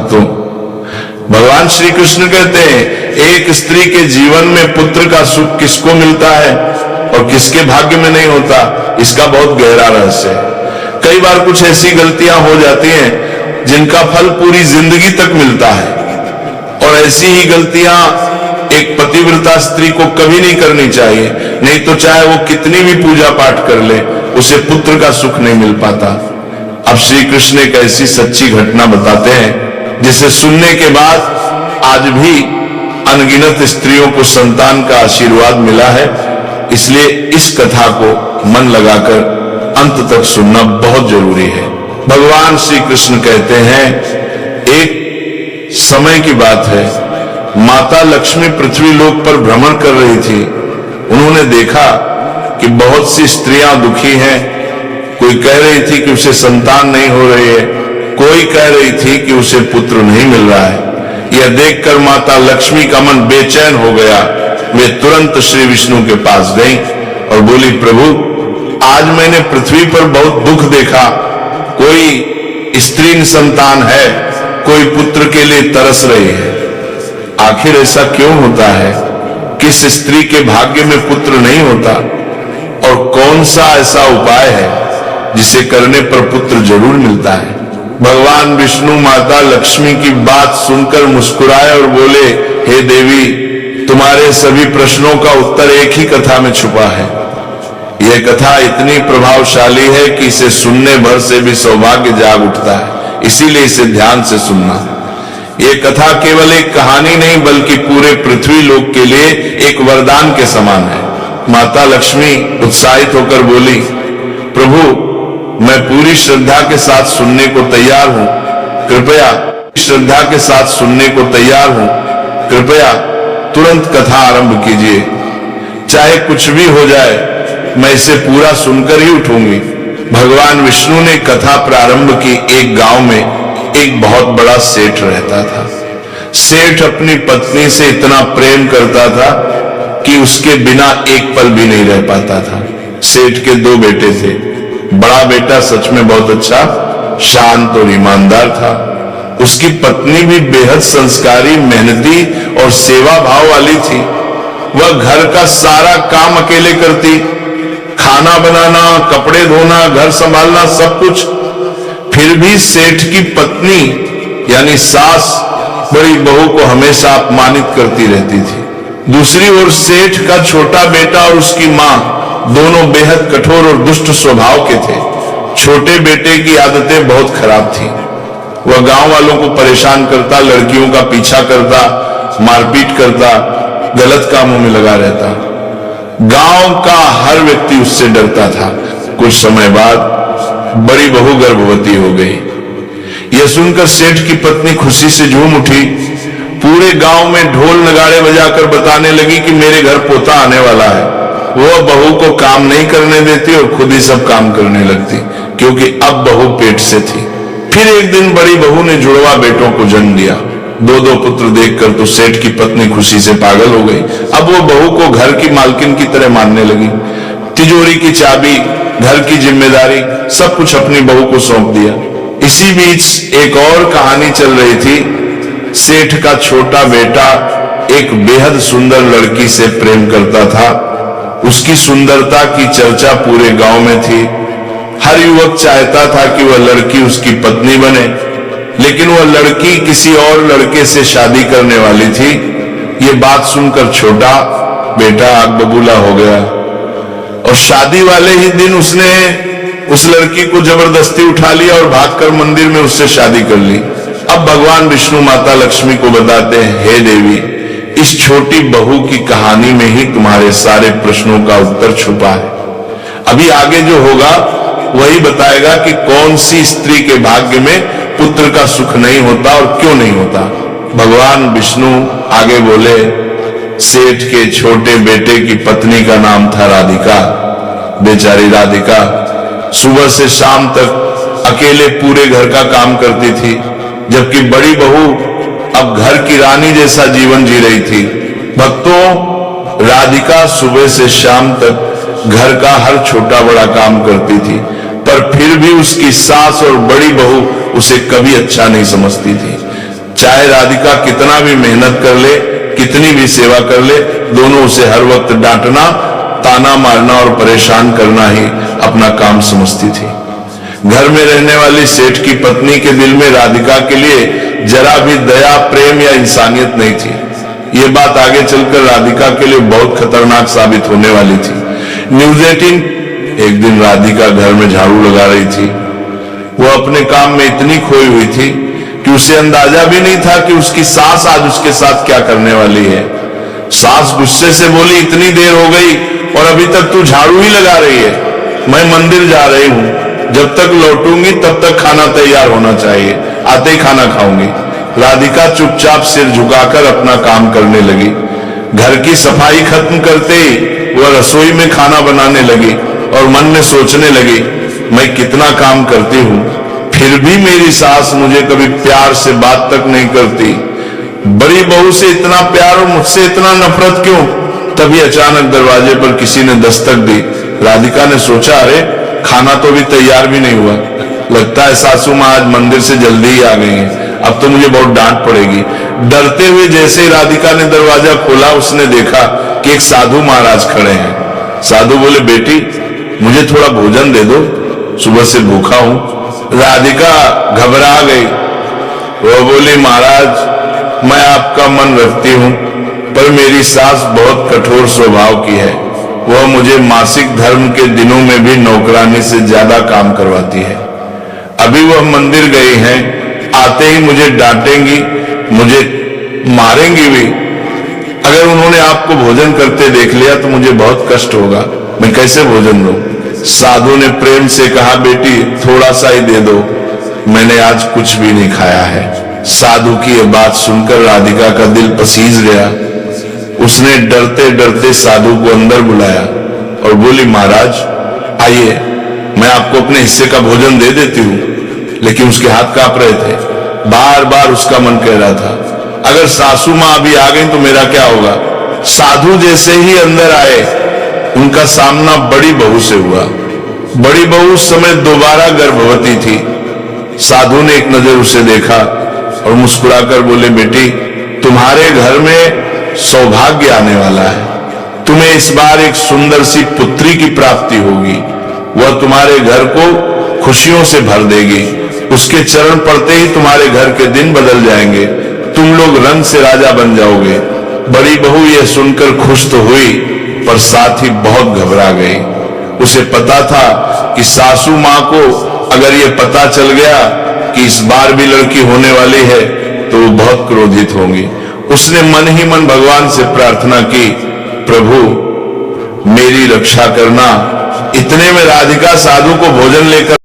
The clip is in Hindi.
भक्तों, भगवान श्री कृष्ण कहते हैं एक स्त्री के जीवन में पुत्र का सुख किसको मिलता है और किसके भाग्य में नहीं होता, इसका बहुत गहरा रहस्य है। कई बार कुछ ऐसी गलतियां हो जाती हैं जिनका फल पूरी जिंदगी तक मिलता है, और ऐसी ही गलतियां एक पतिव्रता स्त्री को कभी नहीं करनी चाहिए, नहीं तो चाहे वो कितनी भी पूजा पाठ कर ले उसे पुत्र का सुख नहीं मिल पाता। अब श्री कृष्ण एक ऐसी सच्ची घटना बताते हैं जिसे सुनने के बाद आज भी अनगिनत स्त्रियों को संतान का आशीर्वाद मिला है। इसलिए इस कथा को मन लगाकर अंत तक सुनना बहुत जरूरी है। भगवान श्री कृष्ण कहते हैं एक समय की बात है, माता लक्ष्मी पृथ्वी लोक पर भ्रमण कर रही थी। उन्होंने देखा कि बहुत सी स्त्रियां दुखी हैं। कोई कह रही थी कि उसे संतान नहीं हो रही है, कोई कह रही थी कि उसे पुत्र नहीं मिल रहा है। यह देखकर माता लक्ष्मी का मन बेचैन हो गया। वे तुरंत श्री विष्णु के पास गई और बोली, प्रभु आज मैंने पृथ्वी पर बहुत दुख देखा। कोई स्त्री निसंतान है, कोई पुत्र के लिए तरस रही है। आखिर ऐसा क्यों होता है? किस स्त्री के भाग्य में पुत्र नहीं होता? और कौन सा ऐसा उपाय है जिसे करने पर पुत्र जरूर मिलता है? भगवान विष्णु माता लक्ष्मी की बात सुनकर मुस्कुराए और बोले, हे देवी, तुम्हारे सभी प्रश्नों का उत्तर एक ही कथा में छुपा है। यह कथा इतनी प्रभावशाली है कि इसे सुनने भर से भी सौभाग्य जाग उठता है, इसीलिए इसे ध्यान से सुनना। यह कथा केवल एक कहानी नहीं बल्कि पूरे पृथ्वी लोक के लिए एक वरदान के समान है। माता लक्ष्मी उत्साहित होकर बोली, प्रभु मैं पूरी श्रद्धा के साथ सुनने को तैयार हूं, कृपया श्रद्धा के साथ सुनने को तैयार हूं, कृपया तुरंत कथा आरंभ कीजिए। चाहे कुछ भी हो जाए मैं इसे पूरा सुनकर ही उठूंगी। भगवान विष्णु ने कथा प्रारंभ की। एक गांव में एक बहुत बड़ा सेठ रहता था। सेठ अपनी पत्नी से इतना प्रेम करता था कि उसके बिना एक पल भी नहीं रह पाता था। सेठ के दो बेटे थे। बड़ा बेटा सच में बहुत अच्छा, शांत और ईमानदार था। उसकी पत्नी भी बेहद संस्कारी, मेहनती और सेवा भाव वाली थी। वह घर का सारा काम अकेले करती, खाना बनाना, कपड़े धोना, घर संभालना, सब कुछ। फिर भी सेठ की पत्नी यानी सास बड़ी बहू को हमेशा अपमानित करती रहती थी। दूसरी ओर सेठ का छोटा बेटा और उसकी मां दोनों बेहद कठोर और दुष्ट स्वभाव के थे। छोटे बेटे की आदतें बहुत खराब थी। वह गांव वालों को परेशान करता, लड़कियों का पीछा करता, मारपीट करता, गलत कामों में लगा रहता। गांव का हर व्यक्ति उससे डरता था। कुछ समय बाद बड़ी बहू गर्भवती हो गई। यह सुनकर सेठ की पत्नी खुशी से झूम उठी। पूरे गांव में ढोल नगाड़े बजाकर बताने लगी कि मेरे घर पोता आने वाला है। वह बहू को काम नहीं करने देती और खुद ही सब काम करने लगती, क्योंकि अब बहू पेट से थी। फिर एक दिन बड़ी बहू ने जुड़वा बेटों को जन्म दिया। दो दो पुत्र देखकर तो सेठ की पत्नी खुशी से पागल हो गई। अब वो बहू को घर की मालकिन की तरह मानने लगी। तिजोरी की चाबी, घर की जिम्मेदारी, सब कुछ अपनी बहू को सौंप दिया। इसी बीच एक और कहानी चल रही थी। सेठ का छोटा बेटा एक बेहद सुंदर लड़की से प्रेम करता था। उसकी सुंदरता की चर्चा पूरे गांव में थी। हर युवक चाहता था कि वह लड़की उसकी पत्नी बने, लेकिन वह लड़की किसी और लड़के से शादी करने वाली थी। ये बात सुनकर छोटा बेटा आग बबूला हो गया और शादी वाले ही दिन उसने उस लड़की को जबरदस्ती उठा लिया और भागकर मंदिर में उससे शादी कर ली। अब भगवान विष्णु माता लक्ष्मी को बताते हैं, हे देवी, इस छोटी बहू की कहानी में ही तुम्हारे सारे प्रश्नों का उत्तर छुपा है। अभी आगे जो होगा वही बताएगा कि कौन सी स्त्री के भाग्य में पुत्र का सुख नहीं होता और क्यों नहीं होता। भगवान विष्णु आगे बोले, सेठ के छोटे बेटे की पत्नी का नाम था राधिका। बेचारी राधिका सुबह से शाम तक अकेले पूरे घर का काम करती थी, जबकि बड़ी बहू अब घर की रानी जैसा जीवन जी रही थी। भक्तों, राधिका सुबह से शाम तक घर का हर छोटा बड़ा काम करती थी, पर फिर भी उसकी सास और बड़ी बहू उसे कभी अच्छा नहीं समझती थी। चाहे राधिका कितना भी मेहनत कर ले, कितनी भी सेवा कर ले, दोनों उसे हर वक्त डांटना, ताना मारना और परेशान करना ही अपना काम समझती थी। घर में रहने वाली सेठ की पत्नी के दिल में राधिका के लिए जरा भी दया, प्रेम या इंसानियत नहीं थी। ये बात आगे चलकर राधिका के लिए बहुत खतरनाक साबित होने वाली थी। न्यूज 18 एक दिन राधिका घर में झाड़ू लगा रही थी। वो अपने काम में इतनी खोई हुई थी कि उसे अंदाजा भी नहीं था कि उसकी सास आज उसके साथ क्या करने वाली है। सास गुस्से से बोली, इतनी देर हो गई और अभी तक तू झाड़ू ही लगा रही है। मैं मंदिर जा रही हूं, जब तक लौटूंगी तब तक खाना तैयार होना चाहिए, आते ही खाना खाऊंगी। राधिका चुपचाप सिर झुकाकर अपना काम करने लगी। घर की सफाई खत्म करते ही वह रसोई में खाना बनाने लगी और मन में सोचने लगी, मैं कितना काम करती हूं, फिर भी मेरी सास मुझे कभी प्यार से बात तक नहीं करती। बड़ी बहू से इतना प्यार और मुझसे इतना नफरत क्यों? तभी अचानक दरवाजे पर किसी ने दस्तक दी। राधिका ने सोचा, अरे खाना तो अभी तैयार भी नहीं हुआ, लगता है सासू माँ आज मंदिर से जल्दी ही आ गई हैं, अब तो मुझे बहुत डांट पड़ेगी। डरते हुए जैसे ही राधिका ने दरवाजा खोला, उसने देखा कि एक साधु महाराज खड़े हैं। साधु बोले, बेटी मुझे थोड़ा भोजन दे दो, सुबह से भूखा हूं। राधिका घबरा गई। वो बोली, महाराज मैं आपका मन रखती हूं, पर मेरी सास बहुत कठोर स्वभाव की है। वह मुझे मासिक धर्म के दिनों में भी नौकरानी से ज्यादा काम करवाती है। अभी वह मंदिर गई हैं, आते ही मुझे डांटेंगी, मुझे मारेंगी भी। अगर उन्होंने आपको भोजन करते देख लिया तो मुझे बहुत कष्ट होगा, मैं कैसे भोजन दूं? साधु ने प्रेम से कहा, बेटी थोड़ा सा ही दे दो, मैंने आज कुछ भी नहीं खाया है। साधु की यह बात सुनकर राधिका का दिल पसीज गया। उसने डरते डरते साधु को अंदर बुलाया और बोली, महाराज आइए, मैं आपको अपने हिस्से का भोजन दे देती हूं। लेकिन उसके हाथ कांप रहे थे। बार बार उसका मन कह रहा था, अगर सासू मां अभी आ गई तो मेरा क्या होगा? साधु जैसे ही अंदर आए, उनका सामना बड़ी बहू से हुआ। बड़ी बहू उस समय दोबारा गर्भवती थी। साधु ने एक नजर उसे देखा और मुस्कुराकर बोले, बेटी तुम्हारे घर में सौभाग्य आने वाला है, तुम्हें इस बार एक सुंदर सी पुत्री की प्राप्ति होगी। वह तुम्हारे घर को खुशियों से भर देगी। उसके चरण पड़ते ही तुम्हारे घर के दिन बदल जाएंगे, तुम लोग रंग से राजा बन जाओगे। बड़ी बहू यह सुनकर खुश तो हुई, पर साथ ही बहुत घबरा गई। उसे पता था कि सासू मां को अगर यह पता चल गया कि इस बार भी लड़की होने वाली है तो वो बहुत क्रोधित होंगी। उसने मन ही मन भगवान से प्रार्थना की, प्रभु मेरी रक्षा करना। इतने में राधिका साधु को भोजन लेकर